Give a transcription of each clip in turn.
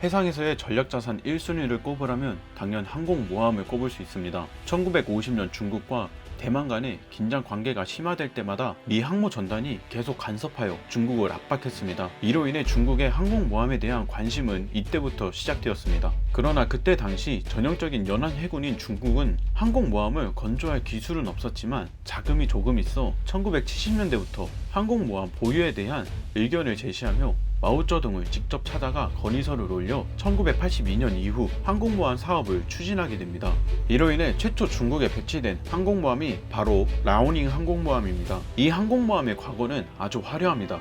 해상에서의 전략자산 1순위를 꼽으라면 당연 항공모함을 꼽을 수 있습니다. 1950년 중국과 대만 간의 긴장 관계가 심화될 때마다 미 항모 전단이 계속 간섭하여 중국을 압박했습니다. 이로 인해 중국의 항공모함에 대한 관심은 이때부터 시작되었습니다. 그러나 그때 당시 전형적인 연안 해군인 중국은 항공모함을 건조할 기술은 없었지만 자금이 조금 있어 1970년대부터 항공모함 보유에 대한 의견을 제시하며 마오쩌둥을 직접 찾아가 건의서를 올려 1982년 이후 항공모함 사업을 추진하게 됩니다. 이로 인해 최초 중국에 배치된 항공모함이 바로 라오닝 항공모함입니다. 이 항공모함의 과거는 아주 화려합니다.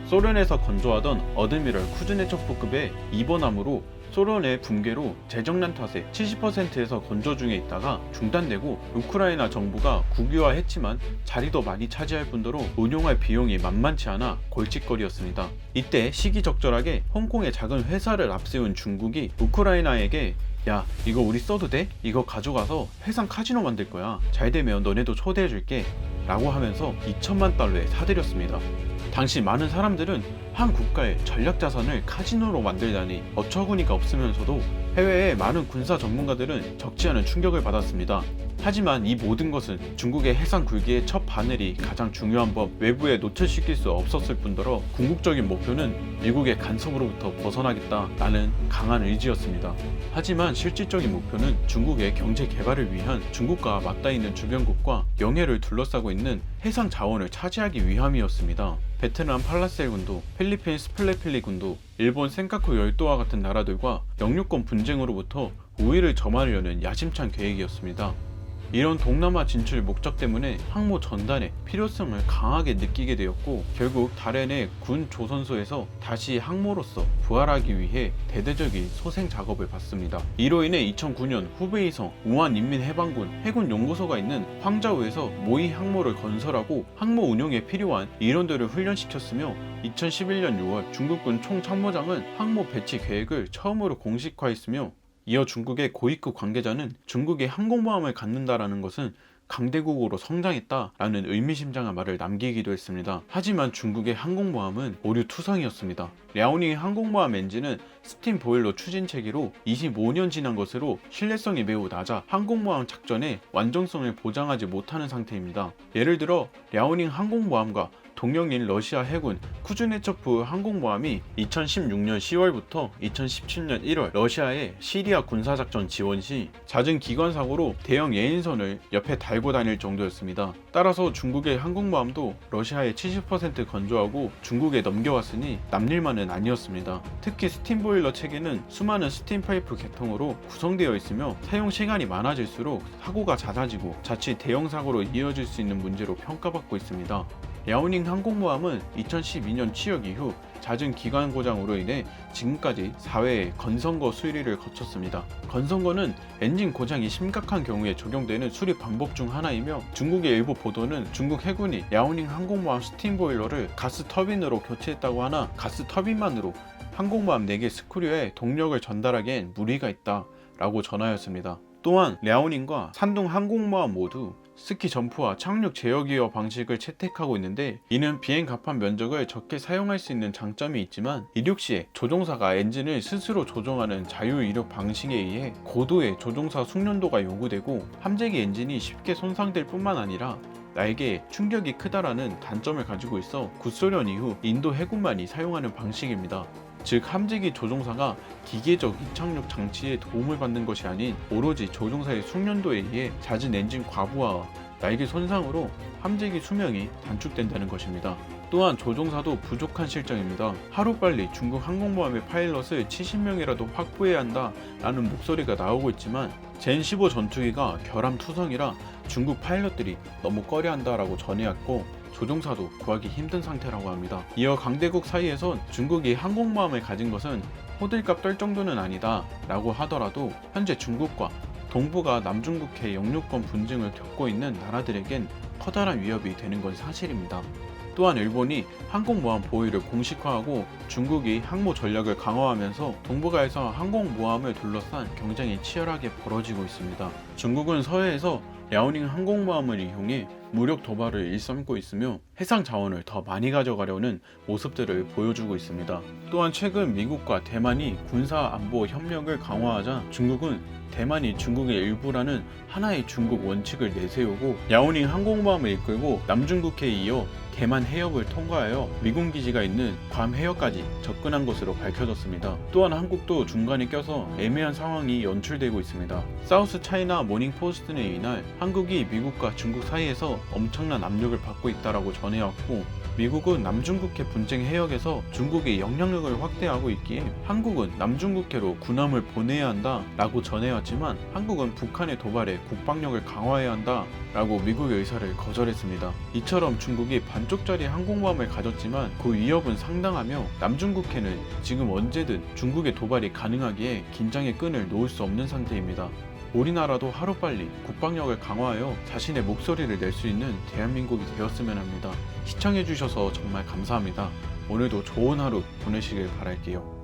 소련에서 건조하던 어드미럴 쿠즈네초프급의 2번함으로 소련의 붕괴로 재정난 탓에 70%에서 건조 중에 있다가 중단되고 우크라이나 정부가 국유화했지만 자리도 많이 차지할 뿐더러 운용할 비용이 만만치 않아 골칫거리였습니다. 이때 시기적절하게 홍콩의 작은 회사를 앞세운 중국이 우크라이나에게 야, 이거 우리 써도 돼? 이거 가져가서 해상 카지노 만들 거야. 잘 되면 너네도 초대해줄게. 라고 하면서 2천만 달러에 사들였습니다. 당시 많은 사람들은 한 국가의 전략자산을 카지노로 만들다니 어처구니가 없으면서도 해외의 많은 군사 전문가들은 적지 않은 충격을 받았습니다. 하지만 이 모든 것은 중국의 해상 굴기의 첫 바늘이 가장 중요한 법 외부에 노출시킬 수 없었을 뿐더러 궁극적인 목표는 미국의 간섭으로부터 벗어나겠다라는 강한 의지였습니다. 하지만 실질적인 목표는 중국의 경제 개발을 위한 중국과 맞닿아 있는 주변국과 영해를 둘러싸고 있는 해상 자원을 차지하기 위함이었습니다. 베트남 팔라셀 군도, 필리핀 스플레필리 군도, 일본 센카쿠 열도와 같은 나라들과 영유권 분쟁으로부터 우위를 점하려는 야심찬 계획이었습니다. 이런 동남아 진출 목적 때문에 항모 전단의 필요성을 강하게 느끼게 되었고 결국 달에 내 군 조선소에서 다시 항모로서 부활하기 위해 대대적인 소생 작업을 받습니다. 이로 인해 2009년 후베이성 우한인민해방군 해군연구소가 있는 황자우에서 모의 항모를 건설하고 항모 운용에 필요한 인원들을 훈련시켰으며 2011년 6월 중국군 총참모장은 항모 배치 계획을 처음으로 공식화했으며 이어 중국의 고위급 관계자는 중국이 항공모함을 갖는다라는 것은 강대국으로 성장했다라는 의미심장한 말을 남기기도 했습니다. 하지만 중국의 항공모함은 오류투성이었습니다. 랴오닝 항공모함 엔진은 스팀 보일러 추진 체계로 25년 지난 것으로 신뢰성이 매우 낮아 항공모함 작전의 완전성을 보장하지 못하는 상태입니다. 예를 들어 랴오닝 항공모함과 동명인 러시아 해군 쿠즈네초프 항공모함이 2016년 10월부터 2017년 1월 러시아의 시리아 군사작전 지원 시 잦은 기관사고로 대형 예인선을 옆에 달고 다닐 정도였습니다. 따라서 중국의 항공모함도 러시아에 70% 건조하고 중국에 넘겨왔으니 남일만은 아니었습니다. 특히 스팀보일러 체계는 수많은 스팀 파이프 계통으로 구성되어 있으며 사용 시간이 많아질수록 사고가 잦아지고 자칫 대형 사고로 이어질 수 있는 문제로 평가받고 있습니다. 랴오닝 항공모함은 2012년 취역 이후 잦은 기관 고장으로 인해 지금까지 4회의 건성거 수리를 거쳤습니다. 건성거는 엔진 고장이 심각한 경우에 적용되는 수리 방법 중 하나이며 중국의 일부 보도는 중국 해군이 랴오닝 항공모함 스팀 보일러를 가스 터빈으로 교체했다고 하나 가스 터빈만으로 항공모함 4개 스크류에 동력을 전달하기엔 무리가 있다 라고 전하였습니다. 또한 랴오닝과 산둥 항공모함 모두 스키 점프와 착륙 제어 기어 방식을 채택하고 있는데 이는 비행 갑판 면적을 적게 사용할 수 있는 장점이 있지만 이륙 시에 조종사가 엔진을 스스로 조종하는 자유 이륙 방식에 의해 고도의 조종사 숙련도가 요구되고 함재기 엔진이 쉽게 손상될 뿐만 아니라 날개에 충격이 크다라는 단점을 가지고 있어 구소련 이후 인도 해군만이 사용하는 방식입니다. 즉 함재기 조종사가 기계적 이착륙 장치에 도움을 받는 것이 아닌 오로지 조종사의 숙련도에 의해 잦은 엔진 과부하와 날개 손상으로 함재기 수명이 단축된다는 것입니다. 또한 조종사도 부족한 실정입니다. 하루빨리 중국 항공모함의 파일럿을 70명이라도 확보해야 한다 라는 목소리가 나오고 있지만 젠15 전투기가 결함투성이라 중국 파일럿들이 너무 꺼려한다 라고 전해왔고 조종사도 구하기 힘든 상태라고 합니다. 이어 강대국 사이에선 중국이 항공모함을 가진 것은 호들갑 떨 정도는 아니다 라고 하더라도 현재 중국과 동북아 남중국해 영유권 분쟁을 겪고 있는 나라들에겐 커다란 위협이 되는 건 사실입니다. 또한 일본이 항공모함 보유를 공식화하고 중국이 항모 전략을 강화하면서 동북아에서 항공모함을 둘러싼 경쟁이 치열하게 벌어지고 있습니다. 중국은 서해에서 랴오닝 항공모함을 이용해 무력 도발을 일삼고 있으며 해상 자원을 더 많이 가져가려는 모습들을 보여주고 있습니다. 또한 최근 미국과 대만이 군사 안보 협력을 강화하자 중국은 대만이 중국의 일부라는 하나의 중국 원칙을 내세우고 랴오닝 항공모함을 이끌고 남중국해에 이어 대만 해협을 통과하여 미군 기지가 있는 괌 해협까지 접근한 것으로 밝혀졌습니다. 또한 한국도 중간에 껴서 애매한 상황이 연출되고 있습니다. 사우스 차이나 모닝 포스트는 이날 한국이 미국과 중국 사이에서 엄청난 압력을 받고 있다라고 전해왔고, 미국은 남중국해 분쟁 해역에서 중국이 영향력을 확대하고 있기에 한국은 남중국해로 군함을 보내야 한다 라고 전해왔지만 한국은 북한의 도발에 국방력을 강화해야 한다 라고 미국의 의사를 거절했습니다. 이처럼 중국이 반쪽짜리 항공모함을 가졌지만 그 위협은 상당하며 남중국해는 지금 언제든 중국의 도발이 가능하기에 긴장의 끈을 놓을 수 없는 상태입니다. 우리나라도 하루빨리 국방력을 강화하여 자신의 목소리를 낼 수 있는 대한민국이 되었으면 합니다. 시청해주셔서 정말 감사합니다. 오늘도 좋은 하루 보내시길 바랄게요.